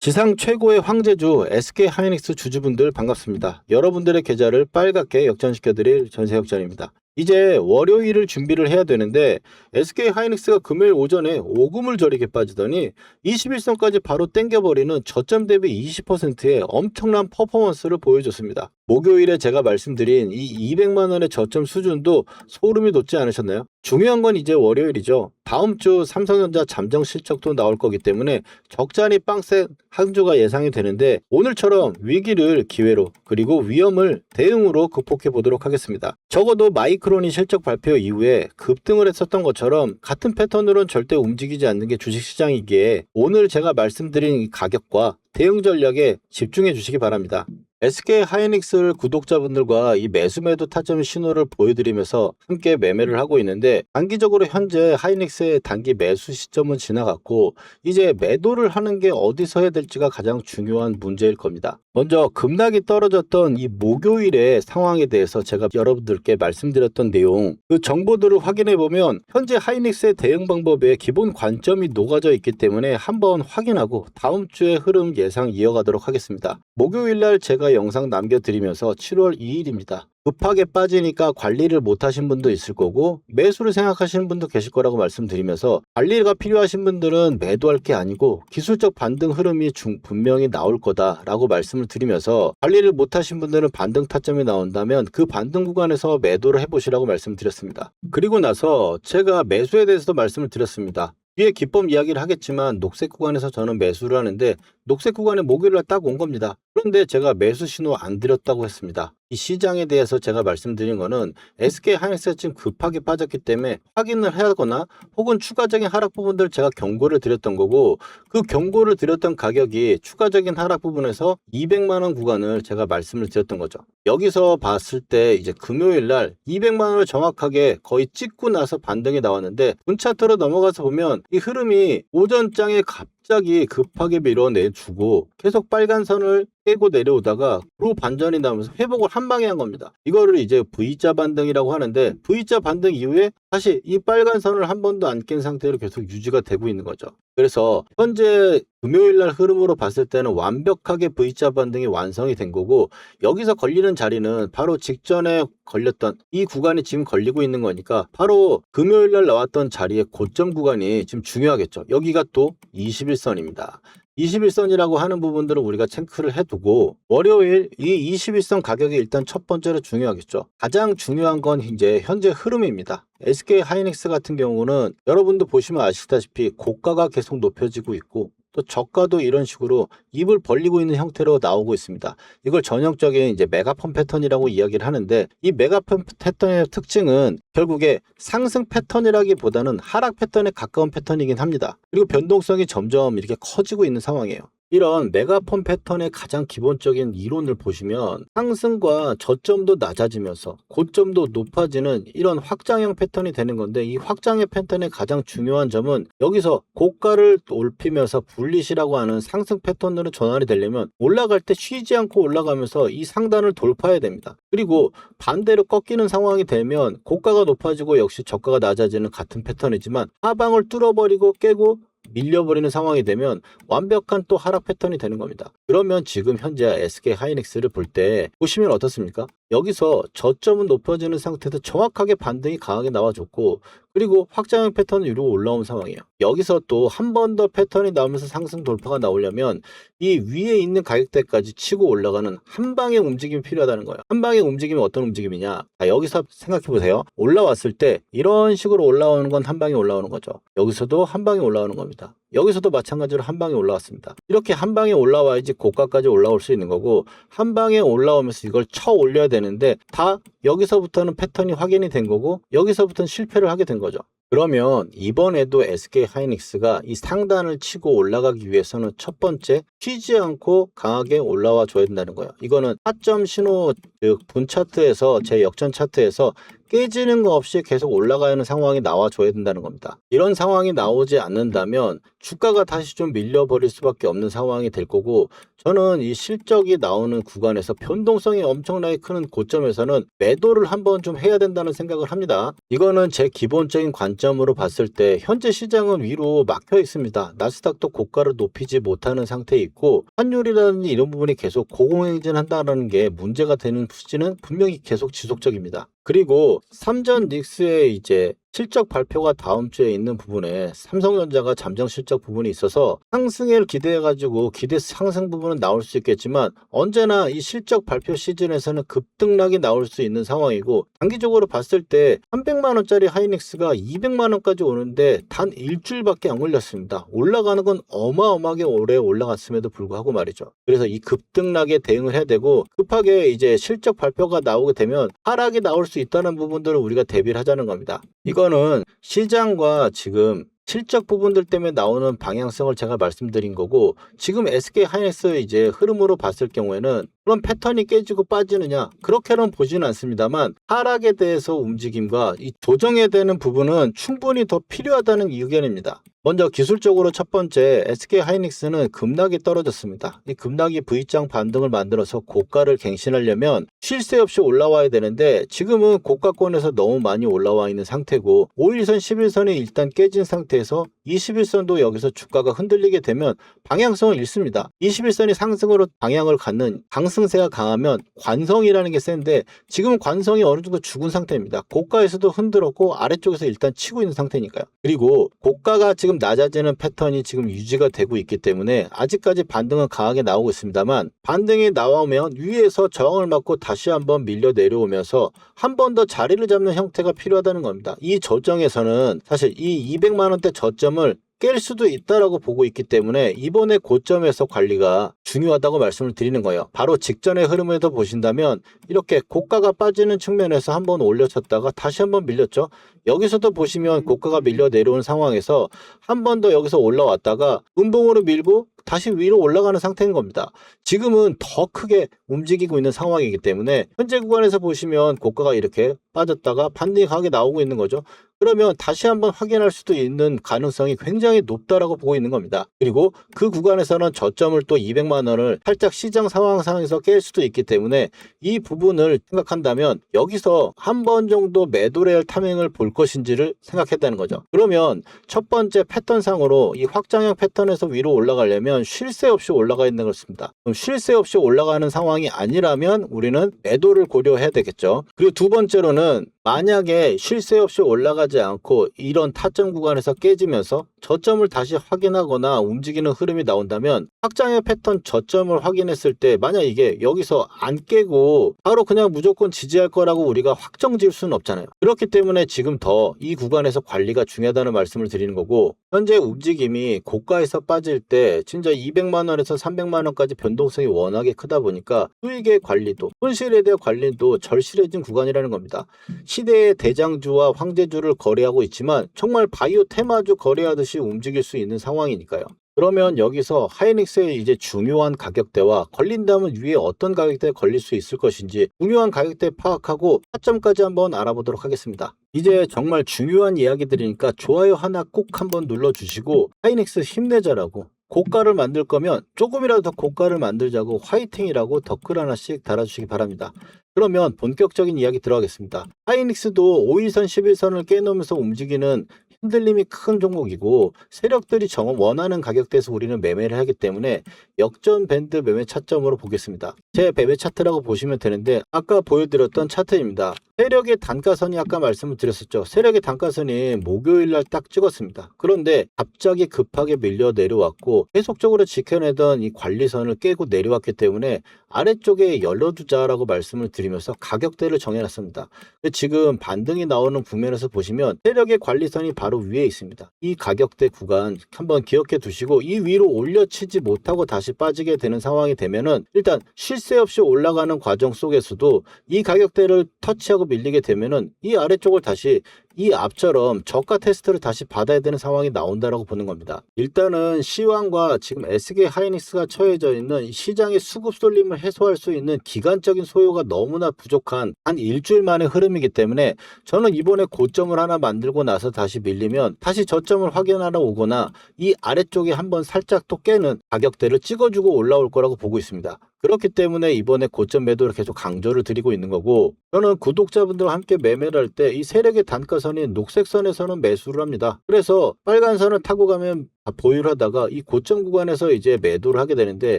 지상 최고의 황제주 SK하이닉스 주주분들 반갑습니다. 여러분들의 계좌를 빨갛게 역전시켜드릴 전세역전입니다. 이제 월요일을 준비를 해야 되는데 SK하이닉스가 금요일 오전에 오금을 저리게 빠지더니 21선까지 바로 땡겨버리는 저점 대비 20%의 엄청난 퍼포먼스를 보여줬습니다. 목요일에 제가 말씀드린 이 200만원의 저점 수준도 소름이 돋지 않으셨나요? 중요한 건 이제 월요일이죠. 다음 주 삼성전자 잠정 실적도 나올 거기 때문에 적잖이 빵셋 한 주가 예상이 되는데 오늘처럼 위기를 기회로 그리고 위험을 대응으로 극복해 보도록 하겠습니다. 적어도 마이크론이 실적 발표 이후에 급등을 했었던 것처럼 같은 패턴으로는 절대 움직이지 않는 게 주식시장이기에 오늘 제가 말씀드린 이 가격과 대응 전략에 집중해 주시기 바랍니다. SK하이닉스 구독자분들과 이 매수매도 타점 신호를 보여드리면서 함께 매매를 하고 있는데 단기적으로 현재 하이닉스의 단기 매수 시점은 지나갔고 이제 매도를 하는 게 어디서 해야 될지가 가장 중요한 문제일 겁니다. 먼저 급락이 떨어졌던 이 목요일의 상황에 대해서 제가 여러분들께 말씀드렸던 내용 그 정보들을 확인해 보면 현재 하이닉스의 대응 방법에 기본 관점이 녹아져 있기 때문에 한번 확인하고 다음 주의 흐름 예상 이어가도록 하겠습니다. 목요일날 제가 영상 남겨드리면서 7월 2일입니다. 급하게 빠지니까 관리를 못하신 분도 있을 거고 매수를 생각하시는 분도 계실 거라고 말씀드리면서 관리가 필요하신 분들은 매도할 게 아니고 기술적 반등 흐름이 분명히 나올 거다라고 말씀을 드리면서 관리를 못하신 분들은 반등 타점이 나온다면 그 반등 구간에서 매도를 해보시라고 말씀드렸습니다. 그리고 나서 제가 매수에 대해서도 말씀을 드렸습니다. 뒤에 기법 이야기를 하겠지만 녹색 구간에서 저는 매수를 하는데 녹색 구간에 목요일날 딱 온 겁니다. 그런데 제가 매수 신호 안 드렸다고 했습니다. 이 시장에 대해서 제가 말씀드린 거는 SK하이닉스가 지금 급하게 빠졌기 때문에 확인을 해야 하거나 혹은 추가적인 하락 부분들 제가 경고를 드렸던 거고 그 경고를 드렸던 가격이 추가적인 하락 부분에서 200만원 구간을 제가 말씀을 드렸던 거죠. 여기서 봤을 때 이제 금요일날 200만원을 정확하게 거의 찍고 나서 반등이 나왔는데 분차트로 넘어가서 보면 이 흐름이 오전장에 갑자기 급하게 밀어내주고 계속 빨간 선을 깨고 내려오다가 로 반전이 나오면서 회복을 한 방에 한 겁니다. 이거를 이제 V자 반등이라고 하는데 V자 반등 이후에 다시 이 빨간 선을 한 번도 안 깬 상태로 계속 유지가 되고 있는 거죠. 그래서 현재 금요일날 흐름으로 봤을 때는 완벽하게 V자 반등이 완성이 된 거고 여기서 걸리는 자리는 바로 직전에 걸렸던 이 구간이 지금 걸리고 있는 거니까 바로 금요일날 나왔던 자리의 고점 구간이 지금 중요하겠죠. 여기가 또 21선입니다. 21선이라고 하는 부분들은 우리가 체크를 해두고 월요일 이 21선 가격이 일단 첫 번째로 중요하겠죠. 가장 중요한 건 이제 현재 흐름입니다. SK하이닉스 같은 경우는 여러분도 보시면 아시다시피 고가가 계속 높여지고 있고 또 저가도 이런 식으로 입을 벌리고 있는 형태로 나오고 있습니다. 이걸 전형적인 이제 메가펀 패턴이라고 이야기를 하는데 이 메가펀 패턴의 특징은 결국에 상승 패턴이라기보다는 하락 패턴에 가까운 패턴이긴 합니다. 그리고 변동성이 점점 이렇게 커지고 있는 상황이에요. 이런 메가펀 패턴의 가장 기본적인 이론을 보시면 상승과 저점도 낮아지면서 고점도 높아지는 이런 확장형 패턴이 되는 건데 이 확장형 패턴의 가장 중요한 점은 여기서 고가를 올피면서 불리시라고 하는 상승 패턴으로 전환이 되려면 올라갈 때 쉬지 않고 올라가면서 이 상단을 돌파해야 됩니다. 그리고 반대로 꺾이는 상황이 되면 고가가 높아지고 역시 저가가 낮아지는 같은 패턴이지만 하방을 뚫어버리고 깨고 밀려버리는 상황이 되면 완벽한 또 하락 패턴이 되는 겁니다. 그러면 지금 현재 SK하이닉스를 볼 때 보시면 어떻습니까? 여기서 저점은 높아지는 상태에서 정확하게 반등이 강하게 나와줬고 그리고 확장형 패턴을 이루고 올라온 상황이에요. 여기서 또 한 번 더 패턴이 나오면서 상승 돌파가 나오려면 이 위에 있는 가격대까지 치고 올라가는 한 방의 움직임이 필요하다는 거예요. 한 방의 움직임이 어떤 움직임이냐? 여기서 생각해 보세요. 올라왔을 때 이런 식으로 올라오는 건 한 방에 올라오는 거죠. 여기서도 한 방에 올라오는 겁니다. 여기서도 마찬가지로 한 방에 올라왔습니다. 이렇게 한 방에 올라와야지 고가까지 올라올 수 있는 거고 한 방에 올라오면서 이걸 쳐 올려야 되는데 다 여기서부터는 패턴이 확인이 된 거고 여기서부터는 실패를 하게 된 거죠. 그러면 이번에도 SK하이닉스가 이 상단을 치고 올라가기 위해서는 첫 번째 쉬지 않고 강하게 올라와 줘야 된다는 거예요. 이거는 타점 신호 즉 분 차트에서 제 역전 차트에서 깨지는 거 없이 계속 올라가는 상황이 나와줘야 된다는 겁니다. 이런 상황이 나오지 않는다면 주가가 다시 좀 밀려버릴 수밖에 없는 상황이 될 거고, 저는 이 실적이 나오는 구간에서 변동성이 엄청나게 큰 고점에서는 매도를 한번 좀 해야 된다는 생각을 합니다. 이거는 제 기본적인 관점으로 봤을 때 현재 시장은 위로 막혀 있습니다. 나스닥도 고가를 높이지 못하는 상태에 있고, 환율이라든지 이런 부분이 계속 고공행진한다는 게 문제가 되는 수지는 분명히 계속 지속적입니다. 그리고 삼전 닉스의 이제 실적 발표가 다음 주에 있는 부분에 삼성전자가 잠정 실적 부분이 있어서 상승을 기대해가지고 기대 상승 부분은 나올 수 있겠지만, 언제나 이 실적 발표 시즌에서는 급등락이 나올 수 있는 상황이고, 단기적으로 봤을 때 300만원짜리 하이닉스가 200만원까지 오는데 단 일주일밖에 안 걸렸습니다. 올라가는 건 어마어마하게 오래 올라갔음에도 불구하고 말이죠. 그래서 이 급등락에 대응을 해야 되고, 급하게 이제 실적 발표가 나오게 되면 하락이 나올 수 있다는 부분들을 우리가 대비를 하자는 겁니다. 이거는 시장과 지금 실적 부분들 때문에 나오는 방향성을 제가 말씀드린 거고, 지금 SK 하이닉스 이제 흐름으로 봤을 경우에는 그런 패턴이 깨지고 빠지느냐, 그렇게는 보지는 않습니다만 하락에 대해서 움직임과 이 조정해야 되는 부분은 충분히 더 필요하다는 의견입니다. 먼저 기술적으로 첫 번째, SK 하이닉스는 급락이 떨어졌습니다. 이 급락이 V자 반등을 만들어서 고가를 갱신하려면 쉴 새 없이 올라와야 되는데, 지금은 고가권에서 너무 많이 올라와 있는 상태고, 5일선 11선이 일단 깨진 상태에서 21선도 여기서 주가가 흔들리게 되면 방향성을 잃습니다. 21선이 상승으로 방향을 갖는 강승세가 강하면 관성이라는 게 센데, 지금은 관성이 어느 정도 죽은 상태입니다. 고가에서도 흔들었고 아래쪽에서 일단 치고 있는 상태니까요. 그리고 고가가 지금 낮아지는 패턴이 지금 유지가 되고 있기 때문에 아직까지 반등은 강하게 나오고 있습니다만, 반등이 나오면 위에서 저항을 맞고 다시 한번 밀려 내려오면서 한 번 더 자리를 잡는 형태가 필요하다는 겁니다. 이 저점에서는 사실 이 200만원대 저점을 깰 수도 있다라고 보고 있기 때문에 이번에 고점에서 관리가 중요하다고 말씀을 드리는 거예요. 바로 직전의 흐름에서 보신다면 이렇게 고가가 빠지는 측면에서 한번 올려쳤다가 다시 한번 밀렸죠. 여기서도 보시면 고가가 밀려 내려오는 상황에서 한 번 더 여기서 올라왔다가 음봉으로 밀고 다시 위로 올라가는 상태인 겁니다. 지금은 더 크게 움직이고 있는 상황이기 때문에 현재 구간에서 보시면 고가가 이렇게 빠졌다가 반등이 강하게 나오고 있는 거죠. 그러면 다시 한번 확인할 수도 있는 가능성이 굉장히 높다라고 보고 있는 겁니다. 그리고 그 구간에서는 저점을 또 200만 원을 살짝 시장 상황상에서 깰 수도 있기 때문에 이 부분을 생각한다면 여기서 한 번 정도 매도레알 타밍을 볼 것인지를 생각했다는 거죠. 그러면 첫 번째 패턴상으로 이 확장형 패턴에서 위로 올라가려면 쉴 새 없이 올라가 있는 것입니다. 그럼 쉴 새 없이 올라가는 상황이 아니라면 우리는 매도를 고려해야 되겠죠. 그리고 두 번째로는 만약에 쉴 새 없이 올라가지 않고 이런 타점 구간에서 깨지면서 저점을 다시 확인하거나 움직이는 흐름이 나온다면, 확장의 패턴 저점을 확인했을 때 만약 이게 여기서 안 깨고 바로 그냥 무조건 지지할 거라고 우리가 확정 지을 수는 없잖아요. 그렇기 때문에 지금 더 이 구간에서 관리가 중요하다는 말씀을 드리는 거고, 현재 움직임이 고가에서 빠질 때 진짜 200만 원에서 300만 원까지 변동성이 워낙에 크다 보니까 수익의 관리도, 손실에 대한 관리도 절실해진 구간이라는 겁니다. 시대의 대장주와 황제주를 거래하고 있지만 정말 바이오 테마주 거래하듯이 움직일 수 있는 상황이니까요. 그러면 여기서 하이닉스의 이제 중요한 가격대와 걸린다면 위에 어떤 가격대에 걸릴 수 있을 것인지 중요한 가격대 파악하고 타점까지 한번 알아보도록 하겠습니다. 이제 정말 중요한 이야기들이니까 좋아요 하나 꼭 한번 눌러주시고, 하이닉스 힘내자라고, 고가를 만들 거면 조금이라도 더 고가를 만들자고 화이팅이라고 댓글 하나씩 달아주시기 바랍니다. 그러면 본격적인 이야기 들어가겠습니다. 하이닉스도 5일선 11선을 깨놓으면서 움직이는 흔들림이 큰 종목이고, 세력들이 원하는 가격대에서 우리는 매매를 하기 때문에 역전 밴드 매매 차점으로 보겠습니다. 제 매매 차트라고 보시면 되는데, 아까 보여드렸던 차트입니다. 세력의 단가선이 아까 말씀을 드렸었죠. 세력의 단가선이 목요일날 딱 찍었습니다. 그런데 갑자기 급하게 밀려 내려왔고 계속적으로 지켜내던 이 관리선을 깨고 내려왔기 때문에 아래쪽에 열어두자라고 말씀을 드리면서 가격대를 정해놨습니다. 지금 반등이 나오는 국면에서 보시면 세력의 관리선이 바로 위에 있습니다. 이 가격대 구간 한번 기억해 두시고, 이 위로 올려치지 못하고 다시 빠지게 되는 상황이 되면은 일단 쉴 새 없이 올라가는 과정 속에서도 이 가격대를 터치하고 밀리게 되면은 이 아래쪽을 다시 이 앞처럼 저가 테스트를 다시 받아야 되는 상황이 나온다라고 보는 겁니다. 일단은 시황과 지금 SK 하이닉스가 처해져 있는 시장의 수급 쏠림을 해소할 수 있는 기간적인 소요가 너무나 부족한 한 일주일 만의 흐름이기 때문에 저는 이번에 고점을 하나 만들고 나서 다시 밀리면 다시 저점을 확인하러 오거나 이 아래쪽에 한번 살짝 또 깨는 가격대를 찍어주고 올라올 거라고 보고 있습니다. 그렇기 때문에 이번에 고점 매도를 계속 강조를 드리고 있는 거고, 저는 구독자분들과 함께 매매를 할 때 이 세력의 단가선인 녹색선에서는 매수를 합니다. 그래서 빨간 선을 타고 가면 보유를 하다가 이 고점 구간에서 이제 매도를 하게 되는데,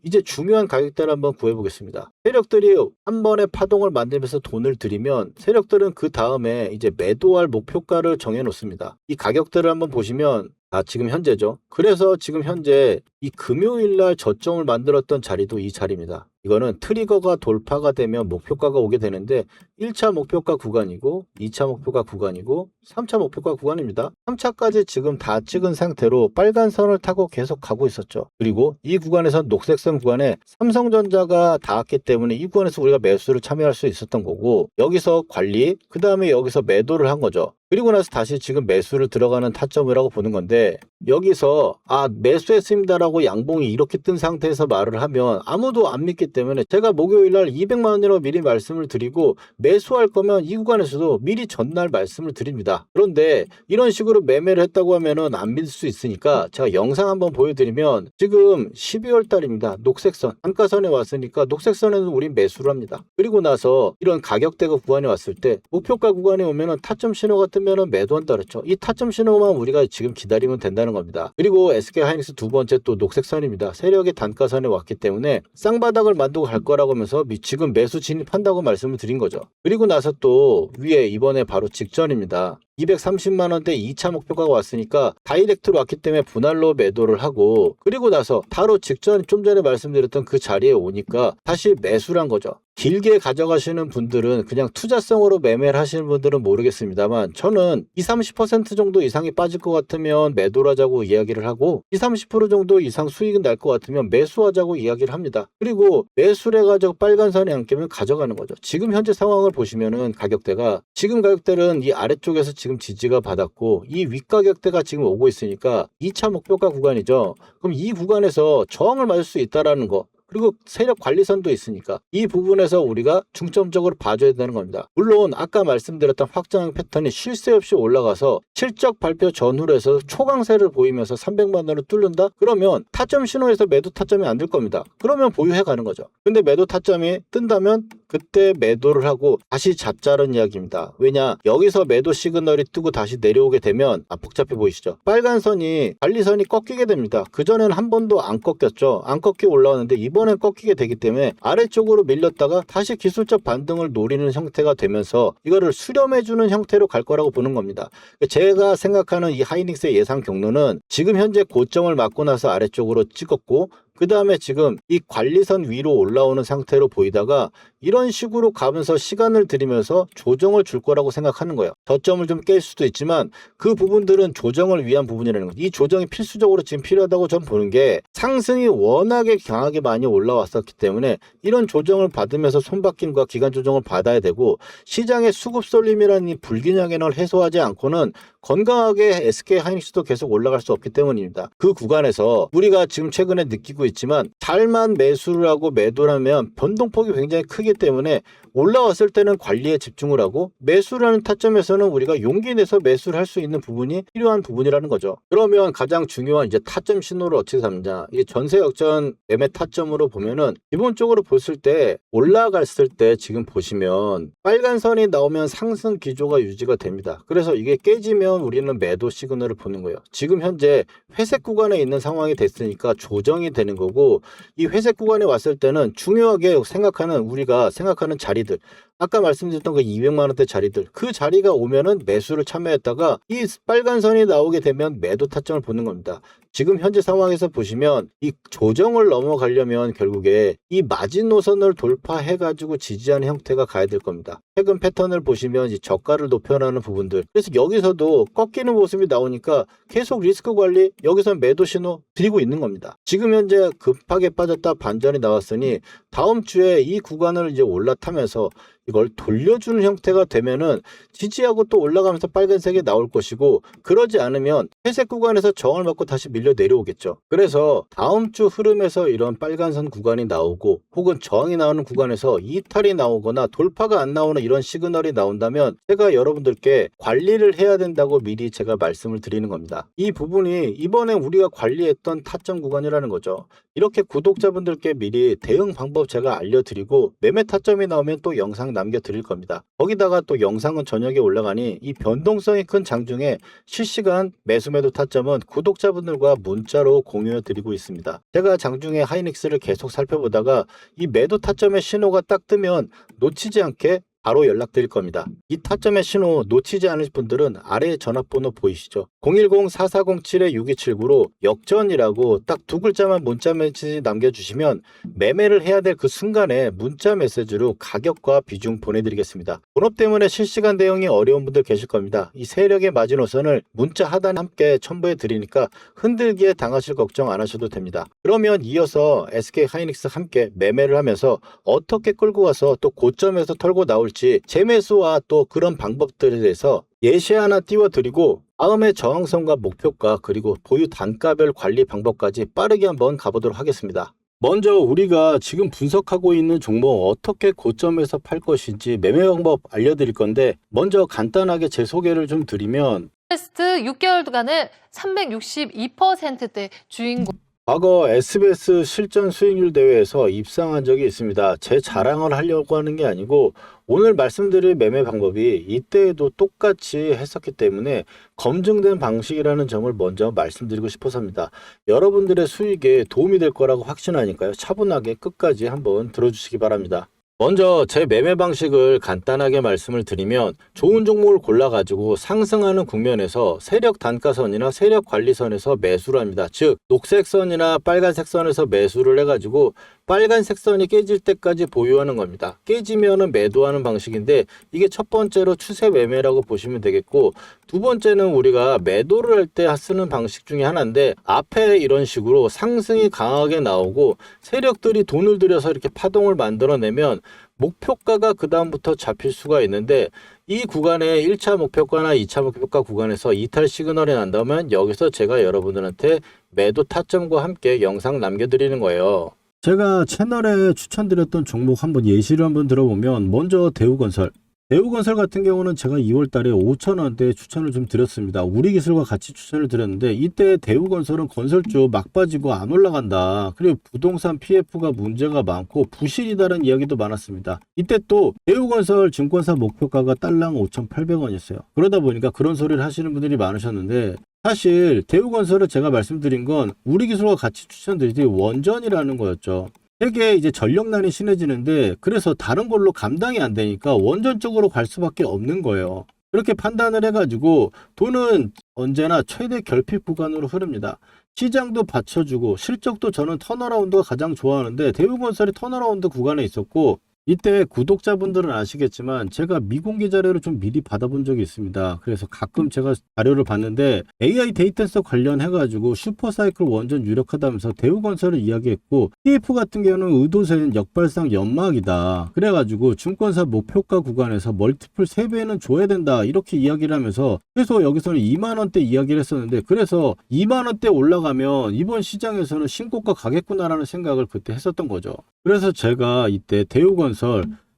이제 중요한 가격대를 한번 구해보겠습니다. 세력들이 한 번에 파동을 만들면서 돈을 들이면 세력들은 그 다음에 이제 매도할 목표가를 정해 놓습니다. 이 가격대를 한번 보시면 지금 현재죠. 그래서 지금 현재 이 금요일날 저점을 만들었던 자리도 이 자리입니다. 이거는 트리거가 돌파가 되면 목표가가 오게 되는데 1차 목표가 구간이고 2차 목표가 구간이고 3차 목표가 구간입니다. 3차까지 지금 다 찍은 상태로 빨간 선을 타고 계속 가고 있었죠. 그리고 이 구간에서 녹색선 구간에 삼성전자가 닿았기 때문에 이 구간에서 우리가 매수를 참여할 수 있었던 거고, 여기서 관리, 그 다음에 여기서 매도를 한 거죠. 그리고 나서 다시 지금 매수를 들어가는 타점이라고 보는 건데, 여기서 매수했습니다라고 양봉이 이렇게 뜬 상태에서 말을 하면 아무도 안 믿기 때문에 제가 목요일날 200만 원이라고 미리 말씀을 드리고, 매수할 거면 이 구간에서도 미리 전날 말씀을 드립니다. 그런데 이런 식으로 매매를 했다고 하면은 안 믿을 수 있으니까 제가 영상 한번 보여드리면, 지금 12월 달입니다. 녹색선 단가선에 왔으니까 녹색선에는 우린 매수를 합니다. 그리고 나서 이런 가격대가 구간에 왔을 때 목표가 구간에 오면은 타점 신호가 뜨면은 매도한다 그랬죠. 이 타점 신호만 우리가 지금 기다리면 된다는 겁니다. 그리고 SK 하이닉스 두 번째 또 녹색선입니다. 세력의 단가선에 왔기 때문에 쌍바닥을 만들고 갈 거라고 하면서 지금 매수 진입한다고 말씀을 드린 거죠. 그리고 나서 또 위에 이번에 바로 직전입니다. 230만 원대 2차 목표가 왔으니까 다이렉트로 왔기 때문에 분할로 매도를 하고, 그리고 나서 바로 직전 좀 전에 말씀드렸던 그 자리에 오니까 다시 매수를 한 거죠. 길게 가져가시는 분들은, 그냥 투자성으로 매매를 하시는 분들은 모르겠습니다만, 저는 20-30% 정도 이상이 빠질 것 같으면 매도를 하자고 이야기를 하고, 20-30% 정도 이상 수익은 날 것 같으면 매수하자고 이야기를 합니다. 그리고 매수를 해가지고 빨간 선에 안 깨면 가져가는 거죠. 지금 현재 상황을 보시면은 가격대가, 지금 가격대는 이 아래쪽에서 지금 지지가 받았고 이 윗가격대가 지금 오고 있으니까 2차 목표가 구간이죠. 그럼 이 구간에서 저항을 맞을 수 있다라는 거, 그리고 세력 관리선도 있으니까 이 부분에서 우리가 중점적으로 봐줘야 되는 겁니다. 물론 아까 말씀드렸던 확장 패턴이 쉴 새 없이 올라가서 실적 발표 전후로 해서 초강세를 보이면서 300만 원을 뚫는다? 그러면 타점 신호에서 매도 타점이 안 될 겁니다. 그러면 보유해 가는 거죠. 근데 매도 타점이 뜬다면 그때 매도를 하고 다시 잡자는 이야기입니다. 왜냐, 여기서 매도 시그널이 뜨고 다시 내려오게 되면 복잡해 보이시죠? 빨간 선이 관리선이 꺾이게 됩니다. 그전에는 한 번도 안 꺾였죠. 안 꺾이고 올라왔는데 이번엔 꺾이게 되기 때문에 아래쪽으로 밀렸다가 다시 기술적 반등을 노리는 형태가 되면서 이거를 수렴해주는 형태로 갈 거라고 보는 겁니다. 제가 생각하는 이 하이닉스의 예상 경로는 지금 현재 고점을 맞고 나서 아래쪽으로 찍었고, 그 다음에 지금 이 관리선 위로 올라오는 상태로 보이다가 이런 식으로 가면서 시간을 들이면서 조정을 줄 거라고 생각하는 거예요. 저점을 좀 깰 수도 있지만 그 부분들은 조정을 위한 부분이라는 거죠. 이 조정이 필수적으로 지금 필요하다고 전 보는 게, 상승이 워낙에 강하게 많이 올라왔었기 때문에 이런 조정을 받으면서 손바뀜과 기간 조정을 받아야 되고, 시장의 수급 쏠림이라는 이 불균형을 해소하지 않고는 건강하게 SK 하이닉스도 계속 올라갈 수 없기 때문입니다. 그 구간에서 우리가 지금 최근에 느끼고 있지만 잘만 매수를 하고 매도를 하면 변동폭이 굉장히 크기 때문에 올라왔을 때는 관리에 집중을 하고, 매수를 하는 타점에서는 우리가 용기 내서 매수를 할 수 있는 부분이 필요한 부분이라는 거죠. 그러면 가장 중요한 이제 타점 신호를 어떻게 잡느냐, 이 전세 역전 매매 타점으로 보면은 기본적으로 봤을 때 올라갔을 때 지금 보시면 빨간 선이 나오면 상승 기조가 유지가 됩니다. 그래서 이게 깨지면 우리는 매도 시그널을 보는 거예요. 지금 현재 회색 구간에 있는 상황이 됐으니까 조정이 되는 거고, 이 회색 구간에 왔을 때는 중요하게 생각하는, 우리가 생각하는 자리들, 아까 말씀드렸던 그 200만 원대 자리들, 그 자리가 오면은 매수를 참여했다가 이 빨간 선이 나오게 되면 매도 타점을 보는 겁니다. 지금 현재 상황에서 보시면 이 조정을 넘어가려면 결국에 이 마지노선을 돌파해가지고 지지하는 형태가 가야 될 겁니다. 최근 패턴을 보시면 이 저가를 높여나가는 부분들, 그래서 여기서도 꺾이는 모습이 나오니까 계속 리스크 관리, 여기서 매도 신호 드리고 있는 겁니다. 지금 현재 급하게 빠졌다 반전이 나왔으니 다음 주에 이 구간을 이제 올라타면서 이걸 돌려주는 형태가 되면은 지지하고 또 올라가면서 빨간색이 나올 것이고, 그러지 않으면 회색 구간에서 저항을 받고 다시 밀려 내려오겠죠. 그래서 다음 주 흐름에서 이런 빨간선 구간이 나오고 혹은 저항이 나오는 구간에서 이탈이 나오거나 돌파가 안 나오는 이런 시그널이 나온다면 제가 여러분들께 관리를 해야 된다고 미리 제가 말씀을 드리는 겁니다. 이 부분이 이번에 우리가 관리했던 타점 구간이라는 거죠. 이렇게 구독자분들께 미리 대응 방법 제가 알려드리고 매매 타점이 나오면 또 영상 남겨드릴 겁니다. 거기다가 또 영상은 저녁에 올라가니 이 변동성이 큰 장중에 실시간 매수 매도 타점은 구독자분들과 문자로 공유해 드리고 있습니다. 제가 장중에 하이닉스를 계속 살펴보다가 이 매도 타점의 신호가 딱 뜨면 놓치지 않게 바로 연락드릴 겁니다. 이 타점의 신호 놓치지 않으실 분들은 아래에 전화번호 보이시죠? 010-4407-6279로 역전이라고 딱 두 글자만 문자 메시지 남겨주시면 매매를 해야 될 그 순간에 문자 메시지로 가격과 비중 보내드리겠습니다. 본업 때문에 실시간 대응이 어려운 분들 계실 겁니다. 이 세력의 마지노선을 문자 하단에 함께 첨부해 드리니까 흔들기에 당하실 걱정 안 하셔도 됩니다. 그러면 이어서 SK 하이닉스 함께 매매를 하면서 어떻게 끌고 가서 또 고점에서 털고 나올지 재매수와 또 그런 방법들에 대해서 예시 하나 띄워드리고 다음에 저항선과 목표가 그리고 보유 단가별 관리 방법까지 빠르게 한번 가보도록 하겠습니다. 먼저 우리가 지금 분석하고 있는 종목 어떻게 고점에서 팔 것인지 매매 방법 알려드릴 건데, 먼저 간단하게 제 소개를 좀 드리면 테스트 6개월간의 362%대 주인공. 과거 SBS 실전 수익률 대회에서 입상한 적이 있습니다. 제 자랑을 하려고 하는 게 아니고 오늘 말씀드릴 매매 방법이 이때에도 똑같이 했었기 때문에 검증된 방식이라는 점을 먼저 말씀드리고 싶어서입니다. 여러분들의 수익에 도움이 될 거라고 확신하니까요. 차분하게 끝까지 한번 들어주시기 바랍니다. 먼저 제 매매 방식을 간단하게 말씀을 드리면, 좋은 종목을 골라가지고 상승하는 국면에서 세력 단가선이나 세력 관리선에서 매수를 합니다. 즉 녹색 선이나 빨간색 선에서 매수를 해가지고 빨간색 선이 깨질 때까지 보유하는 겁니다. 깨지면은 매도하는 방식인데 이게 첫 번째로 추세 매매라고 보시면 되겠고, 두 번째는 우리가 매도를 할 때 쓰는 방식 중에 하나인데, 앞에 이런 식으로 상승이 강하게 나오고 세력들이 돈을 들여서 이렇게 파동을 만들어내면 목표가가 그 다음부터 잡힐 수가 있는데, 이 구간에 1차 목표가나 2차 목표가 구간에서 이탈 시그널이 난다면 여기서 제가 여러분들한테 매도 타점과 함께 영상 남겨드리는 거예요. 제가 채널에 추천드렸던 종목 한번 예시를 한번 들어보면, 먼저 대우건설. 대우건설 같은 경우는 제가 2월 달에 5,000원대에 추천을 좀 드렸습니다. 우리기술과 같이 추천을 드렸는데, 이때 대우건설은 건설주 막 빠지고 안 올라간다, 그리고 부동산 PF가 문제가 많고 부실이다라는 이야기도 많았습니다. 이때 또 대우건설 증권사 목표가가 달랑 5,800원이었어요. 그러다 보니까 그런 소리를 하시는 분들이 많으셨는데, 사실 대우건설을 제가 말씀드린 건 우리기술과 같이 추천드리지 원전이라는 거였죠. 세계에 이제 전력난이 심해지는데, 그래서 다른 걸로 감당이 안 되니까 원전 쪽으로 갈 수밖에 없는 거예요. 그렇게 판단을 해가지고 돈은 언제나 최대 결핍 구간으로 흐릅니다. 시장도 받쳐주고 실적도 저는 턴어라운드가 가장 좋아하는데, 대우건설이 턴어라운드 구간에 있었고, 이때 구독자분들은 아시겠지만 제가 미공개 자료를 좀 미리 받아본 적이 있습니다. 그래서 가끔 제가 자료를 봤는데 AI 데이터센터 관련해가지고 슈퍼사이클 원전 유력하다면서 대우건설을 이야기했고, TF 같은 경우는 의도된 역발상 연막이다, 그래가지고 증권사 목표가 구간에서 멀티플 3배는 줘야 된다, 이렇게 이야기를 하면서 최소 여기서는 2만원대 이야기를 했었는데, 그래서 2만원대 올라가면 이번 시장에서는 신고가 가겠구나라는 생각을 그때 했었던 거죠. 그래서 제가 이때 대우건설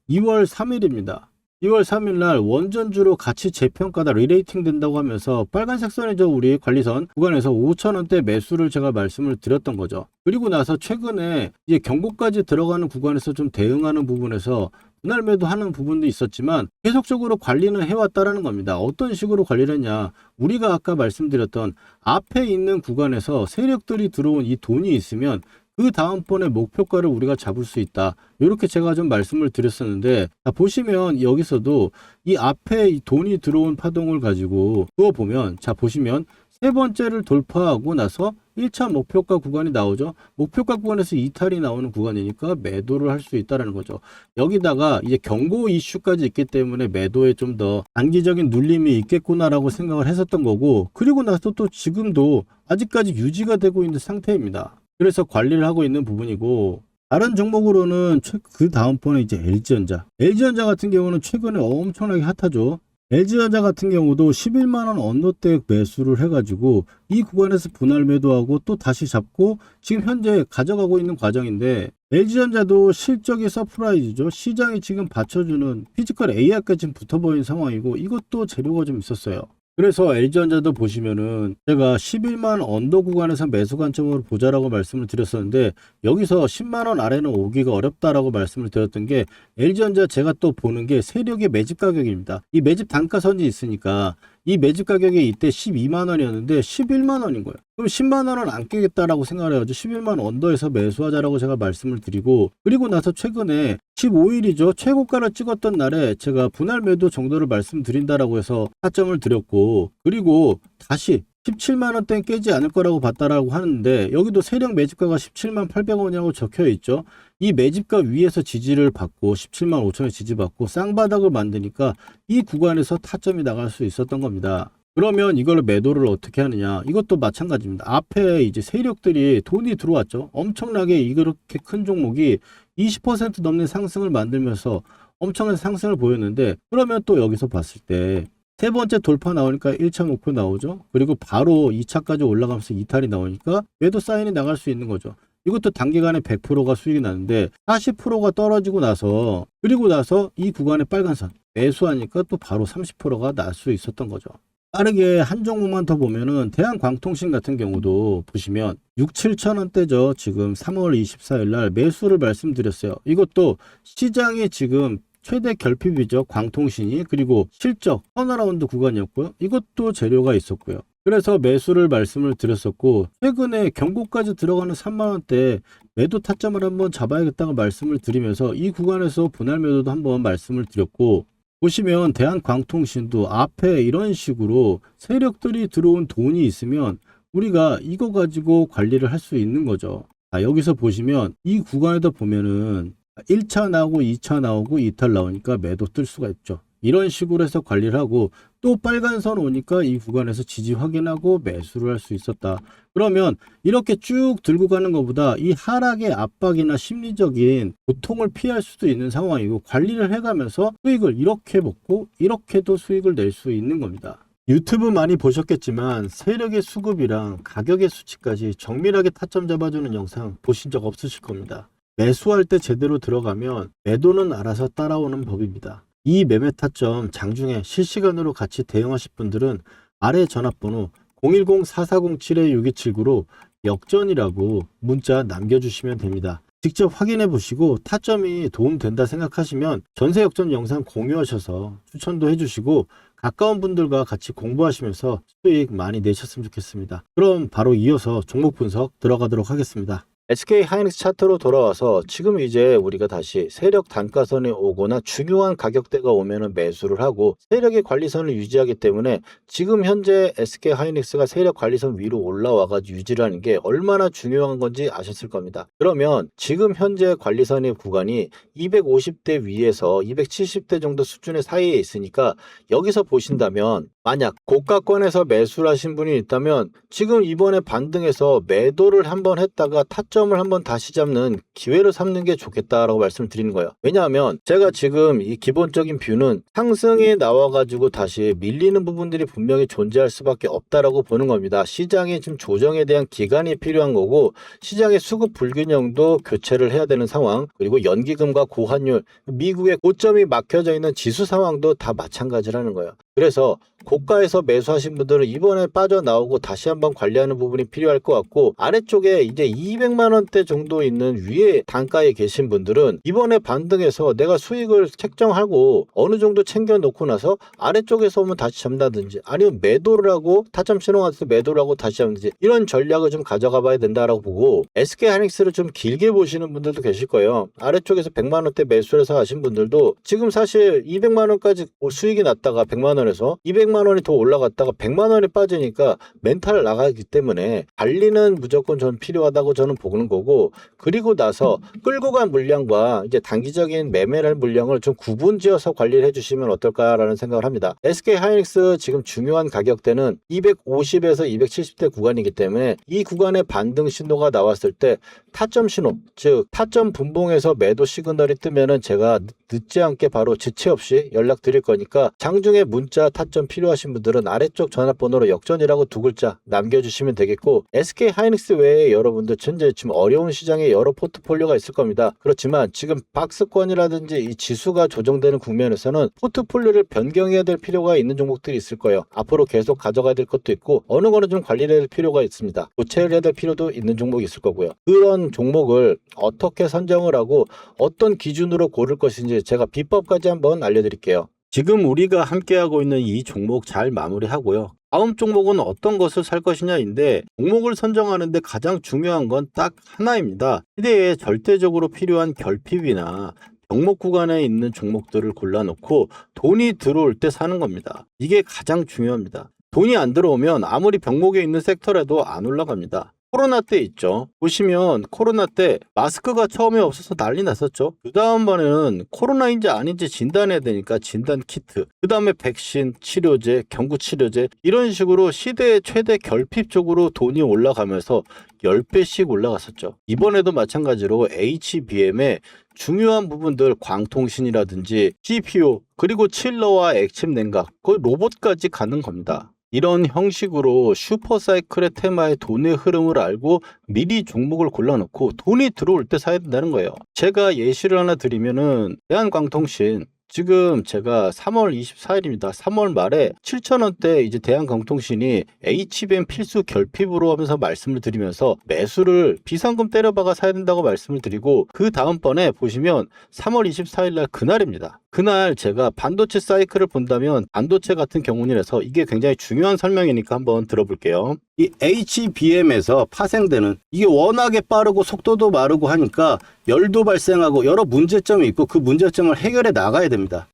2월 3일입니다. 2월 3일 날 원전주로 가치 재평가다 리레이팅 된다고 하면서 빨간색 선이죠, 우리 관리선 구간에서 5,000원대 매수를 제가 말씀을 드렸던 거죠. 그리고 나서 최근에 이제 경고까지 들어가는 구간에서 좀 대응하는 부분에서 분할 매도하는 부분도 있었지만 계속적으로 관리는 해왔다라는 겁니다. 어떤 식으로 관리를 했냐, 우리가 아까 말씀드렸던 앞에 있는 구간에서 세력들이 들어온 이 돈이 있으면 그 다음번에 목표가를 우리가 잡을 수 있다, 이렇게 제가 좀 말씀을 드렸었는데, 보시면 여기서도 이 앞에 이 돈이 들어온 파동을 가지고 그거 보면, 자 보시면 세 번째를 돌파하고 나서 1차 목표가 구간이 나오죠. 목표가 구간에서 이탈이 나오는 구간이니까 매도를 할 수 있다는 거죠. 여기다가 이제 경고 이슈까지 있기 때문에 매도에 좀 더 단기적인 눌림이 있겠구나라고 생각을 했었던 거고, 그리고 나서 또 지금도 아직까지 유지가 되고 있는 상태입니다. 그래서 관리를 하고 있는 부분이고, 다른 종목으로는 그 다음번에 이제 LG전자. LG전자 같은 경우는 최근에 엄청나게 핫하죠. LG전자 같은 경우도 11만원 언더대 매수를 해가지고 이 구간에서 분할 매도하고 또 다시 잡고 지금 현재 가져가고 있는 과정인데, LG전자도 실적이 서프라이즈죠. 시장이 지금 받쳐주는 피지컬 AI까지 지금 붙어버린 상황이고, 이것도 재료가 좀 있었어요. 그래서 LG전자도 보시면은 제가 11만 언더 구간에서 매수 관점으로 보자라고 말씀을 드렸었는데, 여기서 10만원 아래는 오기가 어렵다라고 말씀을 드렸던 게, LG전자 제가 또 보는 게 세력의 매집 가격입니다. 이 매집 단가선이 있으니까 이 매집 가격이 이때 12만원이었는데 11만원인 거예요. 그럼 10만원은 안 깨겠다라고 생각을 해가지고 11만 언더에서 매수하자라고 제가 말씀을 드리고, 그리고 나서 최근에 15일이죠. 최고가를 찍었던 날에 제가 분할 매도 정도를 말씀드린다라고 해서 타점을 드렸고, 그리고 다시 17만원대는 깨지 않을 거라고 봤다라고 하는데, 여기도 세력 매집가가 17만 800원이라고 적혀 있죠. 이 매집가 위에서 지지를 받고 17만 5천원 지지받고 쌍바닥을 만드니까 이 구간에서 타점이 나갈 수 있었던 겁니다. 그러면 이걸 매도를 어떻게 하느냐? 이것도 마찬가지입니다. 앞에 이제 세력들이 돈이 들어왔죠. 엄청나게 이렇게 큰 종목이 20% 넘는 상승을 만들면서 엄청난 상승을 보였는데, 그러면 또 여기서 봤을 때 세 번째 돌파 나오니까 1차 목표 나오죠. 그리고 바로 2차까지 올라가면서 이탈이 나오니까 매도 사인이 나갈 수 있는 거죠. 이것도 단기간에 100%가 수익이 나는데 40%가 떨어지고 나서, 그리고 나서 이 구간에 빨간선 매수하니까 또 바로 30%가 날 수 있었던 거죠. 빠르게 한 종목만 더 보면은 대한광통신 같은 경우도 보시면 6, 7천원대죠. 지금 3월 24일 날 매수를 말씀드렸어요. 이것도 시장이 지금 최대 결핍이죠. 광통신이. 그리고 실적 턴어라운드 구간이었고요. 이것도 재료가 있었고요. 그래서 매수를 말씀을 드렸었고, 최근에 경고까지 들어가는 3만원대 매도 타점을 한번 잡아야겠다고 말씀을 드리면서 이 구간에서 분할 매도도 한번 말씀을 드렸고, 보시면 대한광통신도 앞에 이런 식으로 세력들이 들어온 돈이 있으면 우리가 이거 가지고 관리를 할 수 있는 거죠. 여기서 보시면 이 구간에도 보면은 1차 나오고 2차 나오고 이탈 나오니까 매도 뜰 수가 있죠. 이런 식으로 해서 관리를 하고, 또 빨간 선 오니까 이 구간에서 지지 확인하고 매수를 할 수 있었다. 그러면 이렇게 쭉 들고 가는 것보다 이 하락의 압박이나 심리적인 고통을 피할 수도 있는 상황이고, 관리를 해가면서 수익을 이렇게 먹고 이렇게도 수익을 낼 수 있는 겁니다. 유튜브 많이 보셨겠지만 세력의 수급이랑 가격의 수치까지 정밀하게 타점 잡아주는 영상 보신 적 없으실 겁니다. 매수할 때 제대로 들어가면 매도는 알아서 따라오는 법입니다. 이 매매 타점 장중에 실시간으로 같이 대응하실 분들은 아래 전화번호 010-4407-6279로 역전이라고 문자 남겨주시면 됩니다. 직접 확인해 보시고 타점이 도움된다 생각하시면 전세 역전 영상 공유하셔서 추천도 해주시고, 가까운 분들과 같이 공부하시면서 수익 많이 내셨으면 좋겠습니다. 그럼 바로 이어서 종목 분석 들어가도록 하겠습니다. SK 하이닉스 차트로 돌아와서 지금 이제 우리가 다시 세력 단가선이 오거나 중요한 가격대가 오면은 매수를 하고 세력의 관리선을 유지하기 때문에, 지금 현재 SK 하이닉스가 세력 관리선 위로 올라와가지고 유지를 하는 게 얼마나 중요한 건지 아셨을 겁니다. 그러면 지금 현재 관리선의 구간이 250대 위에서 270대 정도 수준의 사이에 있으니까, 여기서 보신다면 만약 고가권에서 매수를 하신 분이 있다면 지금 이번에 반등해서 매도를 한번 했다가 타점을 한번 다시 잡는 기회를 삼는 게 좋겠다라고 말씀을 드리는 거예요. 왜냐하면 제가 지금 이 기본적인 뷰는 상승이 나와가지고 다시 밀리는 부분들이 분명히 존재할 수밖에 없다라고 보는 겁니다. 시장의 지금 조정에 대한 기간이 필요한 거고, 시장의 수급 불균형도 교체를 해야 되는 상황, 그리고 연기금과 고환율, 미국의 고점이 막혀져 있는 지수 상황도 다 마찬가지라는 거예요. 그래서 고가에서 매수하신 분들은 이번에 빠져나오고 다시 한번 관리하는 부분이 필요할 것 같고, 아래쪽에 이제 200만원대 정도 있는 위에 단가에 계신 분들은 이번에 반등해서 내가 수익을 책정하고 어느 정도 챙겨 놓고 나서 아래쪽에서 오면 다시 잡는다든지, 아니면 매도를 하고 타점 신호가서 매도를 하고 다시 잡는지, 이런 전략을 좀 가져가 봐야 된다라고 보고, SK 하이닉스를 좀 길게 보시는 분들도 계실 거예요. 아래쪽에서 100만원대 매수를 해서 하신 분들도 지금 사실 200만원까지 수익이 났다가 100만원에서 200만원 200만 원이 더 올라갔다가 100만 원이 빠지니까 멘탈 나가기 때문에 관리는 무조건 전 필요하다고 저는 보는 거고, 그리고 나서 끌고 간 물량과 이제 단기적인 매매할 물량을 좀 구분지어서 관리를 해주시면 어떨까라는 생각을 합니다. SK 하이닉스 지금 중요한 가격대는 250에서 270대 구간이기 때문에 이 구간에 반등 신호가 나왔을 때 타점 신호, 즉 타점 분봉에서 매도 시그널이 뜨면은 제가 늦지 않게 바로 지체 없이 연락드릴 거니까 장중에 문자 타점 필요하신 분들은 아래쪽 전화번호로 역전이라고 두 글자 남겨주시면 되겠고, SK 하이닉스 외에 여러분들 현재 지금 어려운 시장에 여러 포트폴리오가 있을 겁니다. 그렇지만 지금 박스권이라든지 이 지수가 조정되는 국면에서는 포트폴리오를 변경해야 될 필요가 있는 종목들이 있을 거예요. 앞으로 계속 가져가야 될 것도 있고 어느 거는 좀 관리를 해야 될 필요가 있습니다. 교체를 해야 될 필요도 있는 종목이 있을 거고요. 그런 종목을 어떻게 선정을 하고 어떤 기준으로 고를 것인지 제가 비법까지 한번 알려드릴게요. 지금 우리가 함께하고 있는 이 종목 잘 마무리하고요. 다음 종목은 어떤 것을 살 것이냐인데, 종목을 선정하는데 가장 중요한 건 딱 하나입니다. 시대에 절대적으로 필요한 결핍이나 병목 구간에 있는 종목들을 골라놓고 돈이 들어올 때 사는 겁니다. 이게 가장 중요합니다. 돈이 안 들어오면 아무리 병목에 있는 섹터라도 안 올라갑니다. 코로나 때 있죠. 보시면 코로나 때 마스크가 처음에 없어서 난리 났었죠. 그 다음번에는 코로나인지 아닌지 진단해야 되니까 진단 키트, 그 다음에 백신, 치료제, 경구 치료제, 이런 식으로 시대의 최대 결핍 쪽으로 돈이 올라가면서 10배씩 올라갔었죠. 이번에도 마찬가지로 HBM의 중요한 부분들, 광통신이라든지 CPU, 그리고 칠러와 액침 냉각, 그 로봇까지 가는 겁니다. 이런 형식으로 슈퍼사이클의 테마의 돈의 흐름을 알고 미리 종목을 골라놓고 돈이 들어올 때 사야 된다는 거예요. 제가 예시를 하나 드리면은 대한광통신, 지금 제가 3월 24일입니다. 3월 말에 7,000원대 이제 대한광통신이 HBM 필수 결핍으로 하면서 말씀을 드리면서 매수를 비상금 때려박아 사야 된다고 말씀을 드리고, 그 다음번에 보시면 3월 24일 날 그날입니다. 그날 제가 반도체 사이클을 본다면 반도체 같은 경우에서 이게 굉장히 중요한 설명이니까 한번 들어볼게요. 이 HBM에서 파생되는 이게 워낙에 빠르고 속도도 마르고 하니까 열도 발생하고 여러 문제점이 있고 그 문제점을 해결해 나가야 됩니다.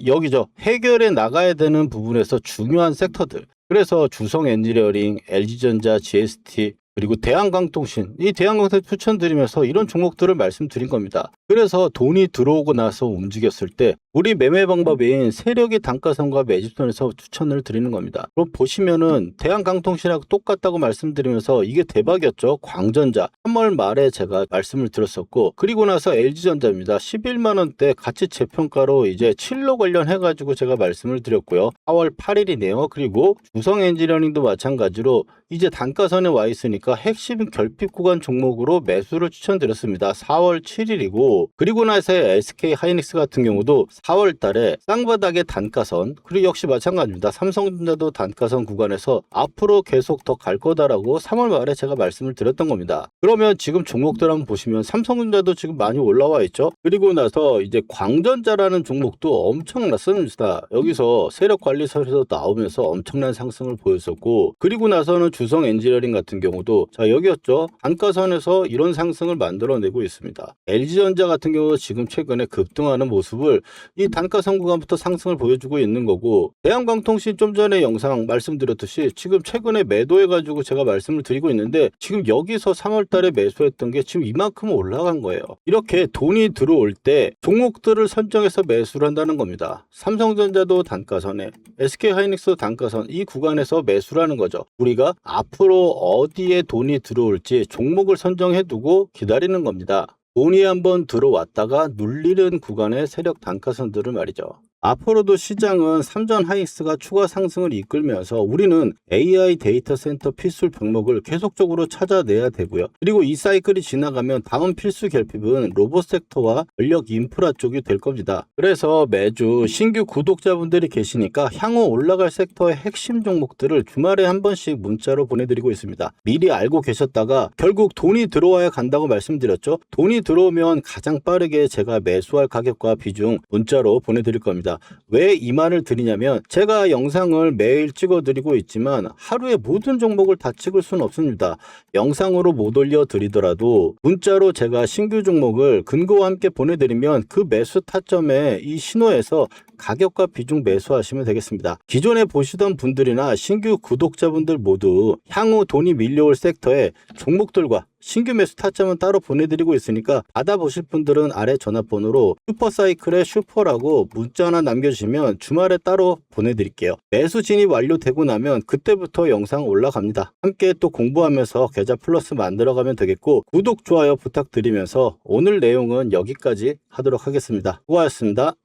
여기죠. 해결해 나가야 되는 부분에서 중요한 섹터들. 그래서 주성 엔지니어링, LG전자, GST, 그리고 대한광통신, 이 대한광통신 추천드리면서 이런 종목들을 말씀드린 겁니다. 그래서 돈이 들어오고 나서 움직였을 때 우리 매매 방법인 세력의 단가선과 매집선에서 추천을 드리는 겁니다. 그럼 보시면은 대한광통신하고 똑같다고 말씀드리면서 이게 대박이었죠. 광전자 3월 말에 제가 말씀을 드렸었고, 그리고 나서 LG전자입니다. 11만 원대 가치 재평가로 이제 칠로 관련해 가지고 제가 말씀을 드렸고요. 4월 8일이네요. 그리고 주성 엔지니어링도 마찬가지로 이제 단가선에 와 있으니까 핵심 결핍 구간 종목으로 매수를 추천드렸습니다. 4월 7일이고, 그리고 나서 SK 하이닉스 같은 경우도 4월 달에 쌍바닥의 단가선, 그리고 역시 마찬가지입니다. 삼성전자도 단가선 구간에서 앞으로 계속 더 갈 거다라고 3월 말에 제가 말씀을 드렸던 겁니다. 그러면 지금 종목들 한번 보시면 삼성전자도 지금 많이 올라와 있죠. 그리고 나서 이제 광전자라는 종목도 엄청났습니다. 여기서 세력관리설에서 나오면서 엄청난 상승을 보였었고, 그리고 나서는 주성 엔지니어링 같은 경우도 자 여기였죠. 단가선에서 이런 상승을 만들어내고 있습니다. LG전자 같은 경우 지금 최근에 급등하는 모습을 이 단가선 구간부터 상승을 보여주고 있는 거고, 대한광통신 좀 전에 영상 말씀드렸듯이 지금 최근에 매도해가지고 제가 말씀을 드리고 있는데, 지금 여기서 3월 달에 매수했던 게 지금 이만큼 올라간 거예요. 이렇게 돈이 들어올 때 종목들을 선정해서 매수를 한다는 겁니다. 삼성전자도 단가선에, SK 하이닉스도 단가선, 이 구간에서 매수를 하는 거죠. 우리가 앞으로 어디에 돈이 들어올지 종목을 선정해두고 기다리는 겁니다. 돈이 한번 들어왔다가 눌리는 구간의 세력 단가선들을 말이죠. 앞으로도 시장은 삼전 하이닉스가 추가 상승을 이끌면서 우리는 AI 데이터 센터 필수 병목을 계속적으로 찾아내야 되고요. 그리고 이 사이클이 지나가면 다음 필수 결핍은 로봇 섹터와 전력 인프라 쪽이 될 겁니다. 그래서 매주 신규 구독자분들이 계시니까 향후 올라갈 섹터의 핵심 종목들을 주말에 한 번씩 문자로 보내드리고 있습니다. 미리 알고 계셨다가 결국 돈이 들어와야 간다고 말씀드렸죠. 돈이 들어오면 가장 빠르게 제가 매수할 가격과 비중 문자로 보내드릴 겁니다. 왜 이 말을 드리냐면, 제가 영상을 매일 찍어드리고 있지만 하루에 모든 종목을 다 찍을 수는 없습니다. 영상으로 못 올려드리더라도 문자로 제가 신규 종목을 근거와 함께 보내드리면 그 매수 타점에 이 신호에서 가격과 비중 매수하시면 되겠습니다. 기존에 보시던 분들이나 신규 구독자분들 모두 향후 돈이 밀려올 섹터에 종목들과 신규 매수 타점은 따로 보내드리고 있으니까 받아보실 분들은 아래 전화번호로 슈퍼사이클의 슈퍼라고 문자 하나 남겨주시면 주말에 따로 보내드릴게요. 매수 진입 완료되고 나면 그때부터 영상 올라갑니다. 함께 또 공부하면서 계좌 플러스 만들어가면 되겠고, 구독, 좋아요 부탁드리면서 오늘 내용은 여기까지 하도록 하겠습니다. 수고하셨습니다.